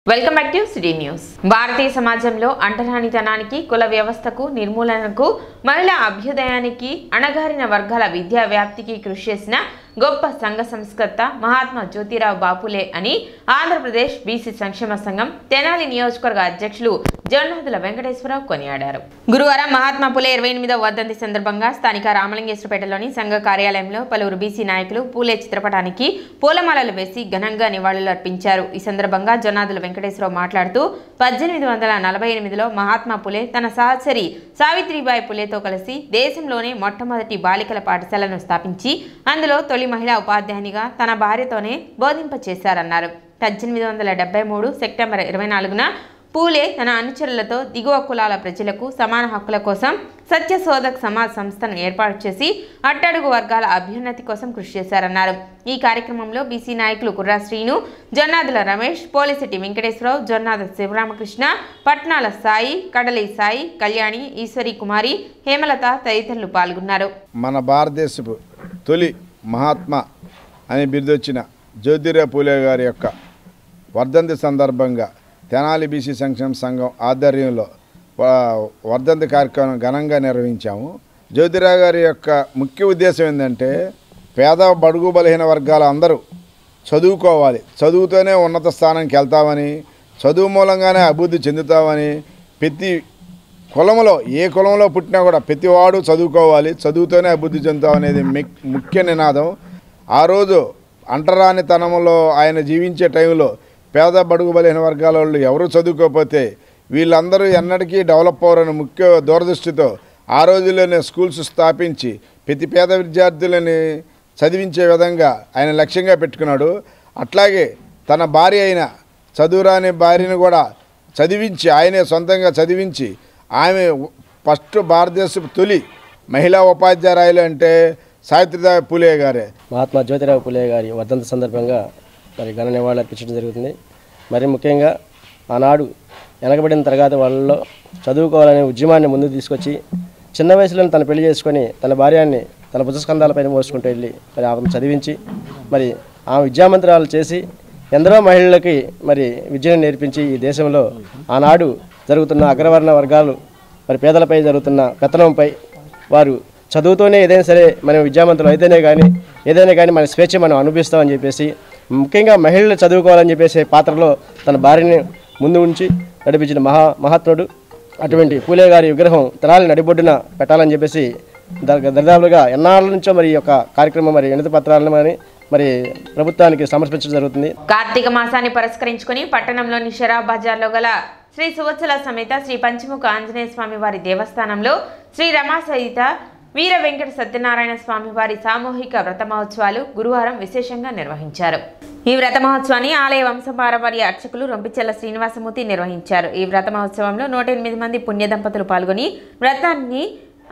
Welcome back to city news. భారతీయ సమాజంలో అంటరానితనానికి, కుల వ్యవస్థకు నిర్మూలనకు, మహిళా అభ్యుదయానికి, అణగారిన వర్గాల విద్యా వ్యాప్తికి కృషి చేసిన గొప్ప సంఘ సంస్కర్త మహాత్మా జ్యోతిరావు బాపులే అని ఆంధ్రప్రదేశ్ బీసీ సంక్షేమ సంఘం తెనాలి నియోజకవర్గ అధ్యక్షులు జొన్నాదుల వెంకటేశ్వరరావు కొనియాడారు. గురువారం మహాత్మా పులే 28వ వర్ధంతి సందర్భంగా స్థానిక రామలింగేశ్వరపేటలోని సంఘ కార్యాలయంలో పలువురు బీసీ నాయకులు పూలే చిత్రపటానికి పూలమాలలు వేసి ఘనంగా నివాళులర్పించారు. ఈ సందర్భంగా జొన్నాదుల వెంకటేశ్వరరావు మాట్లాడుతూ 1848లో మహాత్మా పులే తన సహచరి సావిత్రిబాయి పులేతో కలిసి దేశంలోనే మొట్టమొదటి బాలికల పాఠశాలను స్థాపించి అందులో తొలి మహిళా ఉపాధ్యాయునిగా తన భార్యతోనే బోధింపచేశారన్నారు. 1873 సెప్టెంబర్ 24న పూలే తన అనుచరులతో దిగువ కులాల ప్రజలకు సమాన హక్కుల కోసం సత్యశోధక్ సమాజ్ సంస్థను ఏర్పాటు చేసి అట్టడుగు వర్గాల అభ్యున్నతి కోసం కృషి చేశారన్నారు. ఈ కార్యక్రమంలో బీసీ నాయకులు కుర్రా శ్రీను, జొన్నాదుల రమేష్, పోలిశెట్టి వెంకటేశ్వరరావు, జొన్నాద శివరామకృష్ణ, పట్నాల సాయి, కడలి సాయి, కళ్యాణి, ఈశ్వరి కుమారి, హేమలత తదితరులు పాల్గొన్నారు. మన భారతదేశపు తొలి మహాత్మా అని బిరుదొచ్చిన జ్యోతిరావు పూలే గారి యొక్క వర్ధంతి సందర్భంగా తెనాలి బీసీ సంక్షేమ సంఘం ఆధ్వర్యంలో వర్ధంతి కార్యక్రమం ఘనంగా నిర్వహించాము. జ్యోతిరావు గారి యొక్క ముఖ్య ఉద్దేశం ఏంటంటే పేద బడుగు బలహీన వర్గాల అందరూ చదువుకోవాలి, చదువుతోనే ఉన్నత స్థానానికి వెళ్తామని, చదువు మూలంగానే అభివృద్ధి చెందుతామని, ప్రతి కులంలో ఏ కులంలో పుట్టినా కూడా ప్రతివాడు చదువుకోవాలి, చదువుతోనే అభివృద్ధి చెందుతామనేది ముఖ్య నినాదం. ఆ రోజు అంటరానితనంలో ఆయన జీవించే టైంలో పేద బడుగు బలహీన వర్గాల వాళ్ళు ఎవరు చదువుకోకపోతే వీళ్ళందరూ ఎన్నటికీ డెవలప్ అవ్వరని ముఖ్య దూరదృష్టితో ఆ రోజుల్లోనే స్కూల్స్ స్థాపించి ప్రతి పేద విద్యార్థులని చదివించే విధంగా ఆయన లక్ష్యంగా పెట్టుకున్నాడు. అట్లాగే తన భార్య అయిన చదువురాని భార్యను కూడా చదివించి ఆయనే సొంతంగా చదివించి ఆమె ఫస్ట్ భారతదేశపు తొలి మహిళా ఉపాధ్యాయురాలు అంటే సావిత్రిబాయి పూలే గారే. మహాత్మా జ్యోతిరావు పూలే గారి వర్ధంతి సందర్భంగా మరి ఘన నివాళులు అర్పించడం జరుగుతుంది. మరి ముఖ్యంగా ఆనాడు వెనకబడిన తరగతి వాళ్ళలో చదువుకోవాలనే ఉద్యమాన్ని ముందుకు తీసుకొచ్చి చిన్న వయసులోనే తను పెళ్లి చేసుకొని తన భార్యాన్ని తన భుజస్కంధాలపైన మోసుకుంటూ వెళ్ళి మరి ఆమెను చదివించి మరి ఆమె విద్యామంత్రాలు చేసి ఎందరో మహిళలకి మరి విద్యను నేర్పించి ఈ దేశంలో ఆనాడు జరుగుతున్న అగ్రవర్ణ వర్గాలు మరి పేదలపై జరుగుతున్న పెత్తనంపై వారు చదువుతోనే ఏదైనా సరే మనం విద్యామంతులు ఏదైనా కానీ మన స్వేచ్ఛ మనం అనుభవిస్తామని చెప్పేసి ముఖ్యంగా మహిళలు చదువుకోవాలని చెప్పేసి పాత్రలో తన భార్యని ముందు ఉంచి నడిపించిన మహాత్ముడు. అటువంటి పూలే గారి విగ్రహం తెనాలి నడిబొడ్డున పెట్టాలని చెప్పేసి దరిదాపులుగా ఎన్నాళ్ళ నుంచో మరి యొక్క కార్యక్రమం మరి వినతి పత్రాలను మరి ప్రభుత్వానికి సమర్పించడం జరుగుతుంది. కార్తీక మాసాన్ని పురస్కరించుకుని పట్టణంలోని షరా బజార్లో గల శ్రీ సువత్సల సమేత శ్రీ పంచముఖ ఆంజనేయ స్వామి వారి దేవస్థానంలో శ్రీ రమా సహిత వీర వెంకట సత్యనారాయణ స్వామి వారి సామూహిక వ్రత మహోత్సవాలు గురువారం విశేషంగా నిర్వహించారు. ఈ వ్రత మహోత్సవాన్ని ఆలయ వంశపారంపర్య అర్చకులు రొంపిచెల్ల శ్రీనివాసమూర్తి నిర్వహించారు. ఈ వ్రత మహోత్సవంలో 108 మంది పుణ్య దంపతులు పాల్గొని వ్రతాన్ని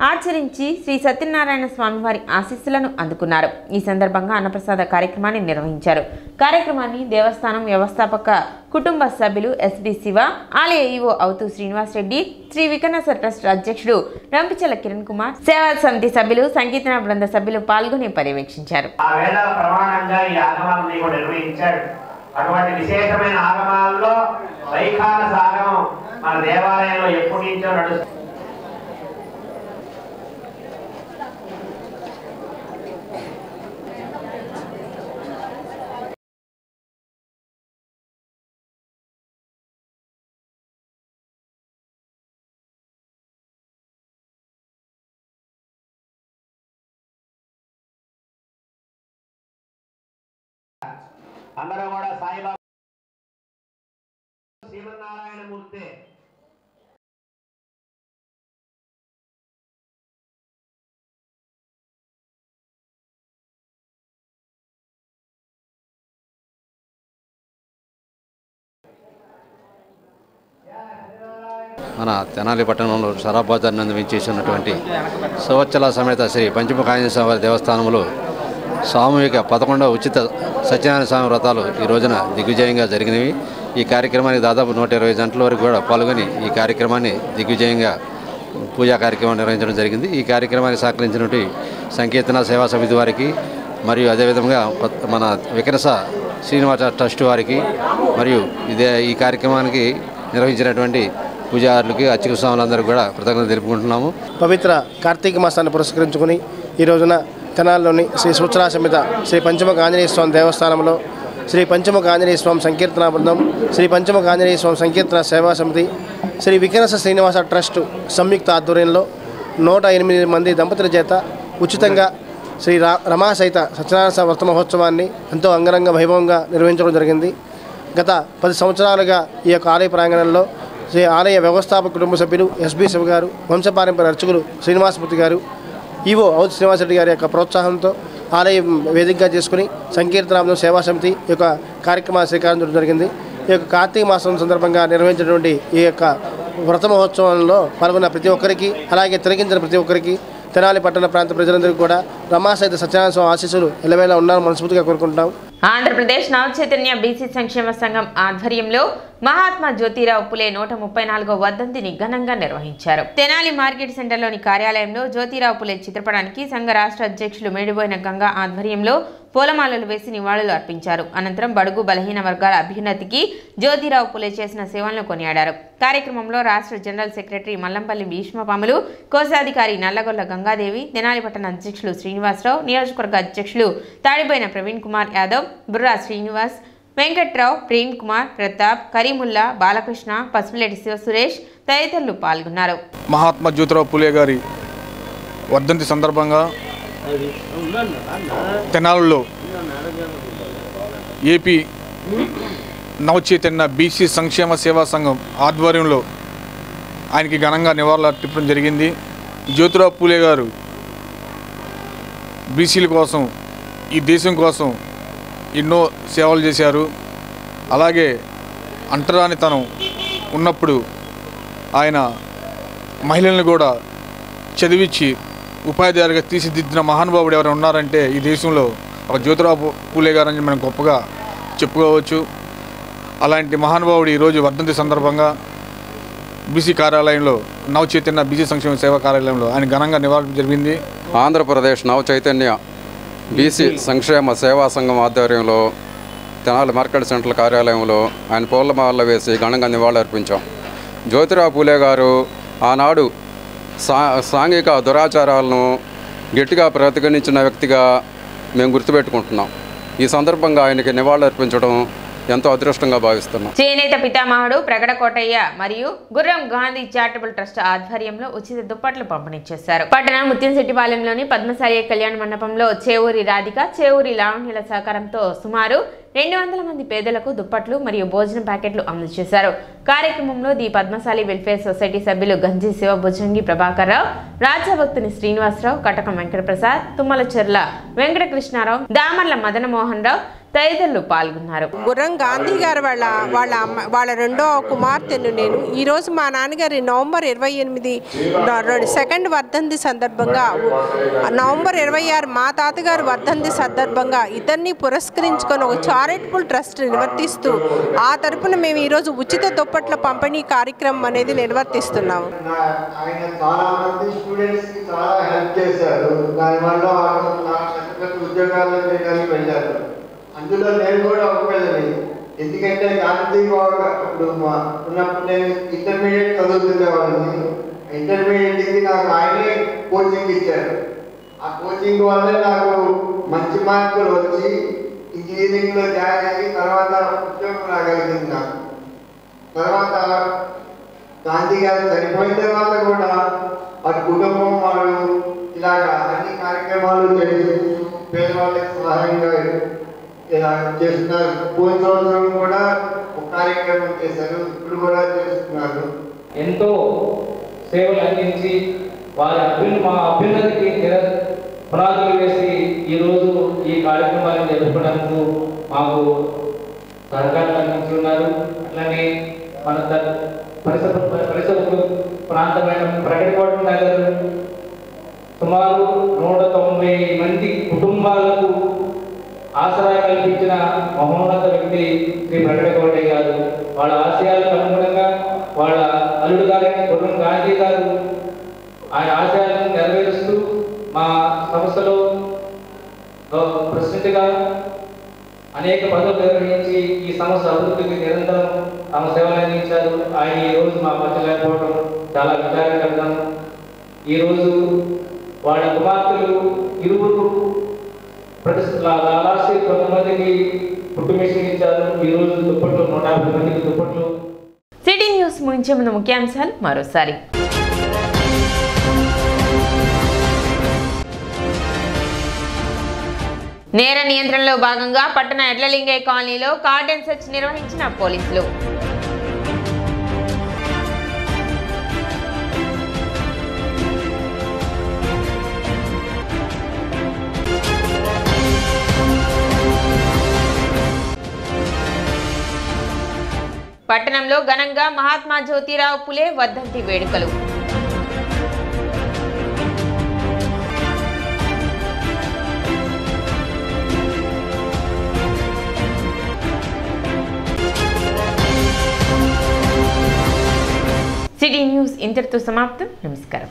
ఆచరించి శ్రీ సత్యనారాయణ స్వామి వారి ఆశీస్సులను అందుకున్నారు. ఈ సందర్భంగా అన్నప్రసాద కార్యక్రమాన్ని నిర్వహించారు. కార్యక్రమాన్ని దేవస్థానం వ్యవస్థాపక కుటుంబ సభ్యులు ఎస్డి శివ, ఆలయ ఈవో అవుతూ శ్రీనివాస్ రెడ్డి, శ్రీ వికనస ట్రస్ట్ అధ్యక్షుడు రంపిచెల్ల కిరణ్ కుమార్, సేవా సమితి సభ్యులు, సంకీర్తన బృంద సభ్యులు పాల్గొని పర్యవేక్షించారు. అటువంటి విశేషమైన ఆగమాల్లో వైఖానస ఆగమం మన దేవాలయంలో ఎప్పటి నుంచో నడుస్తుంది. అందరూ కూడా సాయిబాబా శ్రీమన్నారాయణమూర్తి మన తెనాలి పట్టణంలో షరా బజార్ నందు విచ్చేసినటువంటి సువత్సల సమేత శ్రీ పంచముఖ ఆంజనేయ స్వామి వారి దేవస్థానంలో సామూహిక 11వ ఉచిత సత్యనారాయణ స్వామి వ్రతాలు ఈ రోజున దిగ్విజయంగా జరిగినవి. ఈ కార్యక్రమానికి దాదాపు 120 గంటల వరకు కూడా పాల్గొని ఈ కార్యక్రమాన్ని దిగ్విజయంగా పూజా కార్యక్రమం నిర్వహించడం జరిగింది. ఈ కార్యక్రమానికి సహకరించినటువంటి సంకీర్తన సేవా సమితి వారికి మరియు అదేవిధంగా మన వికనస శ్రీనివాస ట్రస్ట్ వారికి మరియు ఈ కార్యక్రమానికి నిర్వహించినటువంటి పూజారులకి అర్చక స్వాములందరూ కూడా కృతజ్ఞతలు తెలుపుకుంటున్నాము. పవిత్ర కార్తీక మాసాన్ని పురస్కరించుకుని ఈ రోజున తెనాలిలోని శ్రీ సూచనా సమేత శ్రీ పంచముఖ ఆంజనేయ స్వామి దేవస్థానంలో శ్రీ పంచముఖ ఆంజనేయ స్వామి సంకీర్తన బృందం, శ్రీ పంచముఖ ఆంజనేయ స్వామి సంకీర్తన సేవా సమితి, శ్రీ వికనస శ్రీనివాస ట్రస్ట్ సంయుక్త ఆధ్వర్యంలో 108 మంది దంపతుల చేత ఉచితంగా శ్రీ రమా సహిత సత్యనారాయణ వ్రత మహోత్సవాన్ని ఎంతో అంగరంగ వైభవంగా నిర్వహించడం జరిగింది. గత 10 సంవత్సరాలుగా ఈ యొక్క ఆలయ ప్రాంగణంలో శ్రీ ఆలయ వ్యవస్థాపక కుటుంబ సభ్యులు ఎస్బి శివ గారు, వంశపారంపర్య అర్చకులు శ్రీనివాసమూర్తి గారు, ఈవో ఔత్ శ్రీనివాసరెడ్డి గారి యొక్క ప్రోత్సాహంతో ఆలయం వేదికగా చేసుకుని సంకీర్తనామం సేవా సమితి ఈ యొక్క కార్యక్రమాన్ని శ్రీకారం చుట్టడం జరిగింది. ఈ యొక్క కార్తీక మాసం సందర్భంగా నిర్వహించినటువంటి ఈ యొక్క వ్రత మహోత్సవంలో పాల్గొన్న ప్రతి ఒక్కరికి, అలాగే తిలకించిన ప్రతి ఒక్కరికి, తెనాలి పట్టణ ప్రాంత ప్రజలందరికీ కూడా రమా సహిత సత్యనారాయణ స్వామి ఆశీస్సులు ఎల్లవేళ ఉండాలని మనస్ఫూర్తిగా కోరుకుంటున్నాం. ఆంధ్రప్రదేశ్ నవ చైతన్య బీసీ సంక్షేమ సంఘం ఆధ్వర్యంలో మహాత్మా జ్యోతిరావు పులే 134వ వర్ధంతిని ఘనంగా నిర్వహించారు. తెనాలి మార్కెట్ సెంటర్లోని కార్యాలయంలో జ్యోతిరావు పులే చిత్రపటానికి సంఘ రాష్ట్ర అధ్యక్షులు మేడిపోయిన గంగా ఆధ్వర్యంలో పూలమాలలు వేసి నివాళులు అర్పించారు. అనంతరం బడుగు బలహీన వర్గాల అభ్యున్నతికి జ్యోతిరావు పులే చేసిన సేవలను కొనియాడారు. కార్యక్రమంలో రాష్ట్ర జనరల్ సెక్రటరీ మల్లంపల్లి భీష్మపాములు, కోశాధికారి నల్లగొల్ల గంగాదేవి, తెనాలి పట్టణ అధ్యక్షులు శ్రీనివాసరావు, నియోజకవర్గ అధ్యక్షులు తాడిపోయిన ప్రవీణ్ కుమార్ యాదవ్, బుర్రా శ్రీనివాస్, వెంకట్రావు, ప్రేమ్ కుమార్, ప్రతాప్, కరీముల్లా, బాలకృష్ణ, పసుపులేటి శివ సురేష్ తదితరులు పాల్గొన్నారు. మహాత్మా జ్యోతిరావు పులే గారి వర్ధంతి సందర్భంగా తెనాలిలో ఏపీ నవచైతన్య బీసీ సంక్షేమ సేవా సంఘం ఆధ్వర్యంలో ఆయనకి ఘనంగా నివాళులు అర్పించడం జరిగింది. జ్యోతిరావు పులే గారు బీసీల కోసం, ఈ దేశం కోసం ఎన్నో సేవలు చేశారు. అలాగే అంటరానితనం ఉన్నప్పుడు ఆయన మహిళలను కూడా చదివించి ఉపాధ్యాయులుగా తీర్చిదిద్దిన మహానుభావుడు ఎవరైనా ఉన్నారంటే ఈ దేశంలో ఒక జ్యోతిరావు పులే గారని మనం గొప్పగా చెప్పుకోవచ్చు. అలాంటి మహానుభావుడు ఈరోజు వర్ధంతి సందర్భంగా బీసీ కార్యాలయంలో నవ చైతన్య బీసీ సంక్షేమ సేవా కార్యాలయంలో ఆయన ఘనంగా నివాళులు జరిగింది. ఆంధ్రప్రదేశ్ నవ చైతన్య బీసీ సంక్షేమ సేవా సంఘం ఆధ్వర్యంలో తెనాలి మార్కెట్ సెంటర్ కార్యాలయంలో ఆయన పూలమాలలు వేసి ఘనంగా నివాళులు అర్పించాం. జ్యోతిరావు పులే గారు ఆనాడు సాంఘిక దురాచారాలను గట్టిగా ప్రతిఘటించిన వ్యక్తిగా మేము గుర్తుపెట్టుకుంటున్నాం. ఈ సందర్భంగా ఆయనకి నివాళులు అర్పించడం ఎంతో అదృష్టంగా భావిస్తున్నాం. చేనేత పితామహుడు ప్రగడ కోటయ్య మరియు గుర్రం గాంధీ చారిటబుల్ ట్రస్ట్ ఆధ్వర్యంలో ఉచిత దుప్పట్లు పంపిణీ చేశారు. పట్టణ ముత్యంశెట్టిపాలెంలోని పద్మశాలి కళ్యాణ మండపంలో చేవూరి రాధిక, చేవూరి లావణ్యుల సహకారంతో సుమారు 200 మంది పేదలకు దుప్పట్లు మరియు భోజనం ప్యాకెట్లు అందజేశారు. కార్యక్రమంలో ది పద్మశాలి వెల్ఫేర్ సొసైటీ సభ్యులు గంజి శివ, భుజంగి ప్రభాకర్ రావు, రాజభక్తుని శ్రీనివాసరావు, కటకం వెంకటప్రసాద్, తుమ్మల చెర్ల వెంకటకృష్ణారావు, దామర్ల మదనమోహన్ రావు తదితరులు పాల్గొన్నారు. గుర్రం గాంధీ గారు వాళ్ళ రెండో కుమార్తెను నేను ఈరోజు మా నాన్నగారి నవంబర్ 28 సెకండ్ వర్ధంతి సందర్భంగా, నవంబర్ 26 మా తాతగారు వర్ధంతి సందర్భంగా ఇద్దరిని పురస్కరించుకొని ఒక చారిటబుల్ ట్రస్ట్ నిర్వర్తిస్తూ ఆ తరపున మేము ఈరోజు ఉచిత దుప్పట్ల పంపిణీ కార్యక్రమం అనేది నిర్వర్తిస్తున్నాము. ఆయన చాలా మంది స్టూడెంట్స్ కి చాలా హెల్ప్ చేశారు. దానివల్ల ఉద్యోగాల్లో చేయడానికి వెళ్ళారు. అందులో నేను కూడా ఒక పిల్లని. ఎందుకంటే గాంధీ అప్పుడు ఉన్నప్పుడు నేను ఇంటర్మీడియట్ చదువుతుండేవాడిని. ఇంటర్మీడియట్కి నాకు ఆయనే కోచింగ్ ఇచ్చారు. ఆ కోచింగ్ వల్ల నాకు మంచి మార్కులు వచ్చి ఇంజనీరింగ్లో జాయిన్ అయ్యి తర్వాత ఉద్యోగం రాగలిగింది. నాకు తర్వాత గాంధీ గారు చనిపోయిన తర్వాత కూడా వారి కుటుంబం వాళ్ళు ఇలాగా అన్ని కార్యక్రమాలు చేసి పేదవాళ్ళకి సహాయంగా ఇలా చేస్తున్నారు. పోయిన సంవత్సరం కూడా ఒక కార్యక్రమం చేశారు, ఇప్పుడు కూడా చేస్తున్నారు. ఎంతో సేవలు అందించి వారి మా అభ్యున్నతికి పునాదులు వేసి ఈరోజు ఈ కార్యక్రమాన్ని జరుపుకోవడానికి మాకు సహకారం అందించున్నారు. అట్లానే మన పరిసర ప్రాంతమైన ప్రకటకోట నగర్ సుమారు 190 మంది కుటుంబాలకు ఆసరా కల్పించిన మహోన్నత వ్యక్తి శ్రీ ప్రకటకోటయ్య గారు. వాళ్ళ ఆశయాలకు అనుగుణంగా వాళ్ళ అల్లుడు గారైన గుర్రం గాంధీ గారు ఆయన ఆశయాలను నెరవేరుస్తూ మా సంస్థలో ప్రెసిడెంట్గా అనేక పదవులు నిర్వహించి ఈ సంస్థ అభివృద్ధికి నిరంతరం తమ సేవలు అందించారు. ఆయన ఈ రోజు మా మధ్య లేకపోవడం చాలా విచారకరం. ఈరోజు వాళ్ళ కుమార్తెలు ఇరువురు లాస్ట్ 9 మందికి పుట్టు మిషన్ ఇచ్చారు. ఈరోజు దుప్పట్లు 150 మందికి దుప్పట్లు. సిటీ న్యూస్ ముగించే ముందు ముఖ్యాంశాలు మరోసారి. నేర నియంత్రణలో భాగంగా పట్టణ ఎడ్లలింగయ్య కాలనీలో కార్డన్ సెర్చ్ నిర్వహించిన పోలీసులు. పట్టణంలో ఘనంగా మహాత్మా జ్యోతిరావు పులే వర్ధంతి వేడుకలు. సిటీ న్యూస్ ఇంతటితో సమాప్తం. నమస్కారం.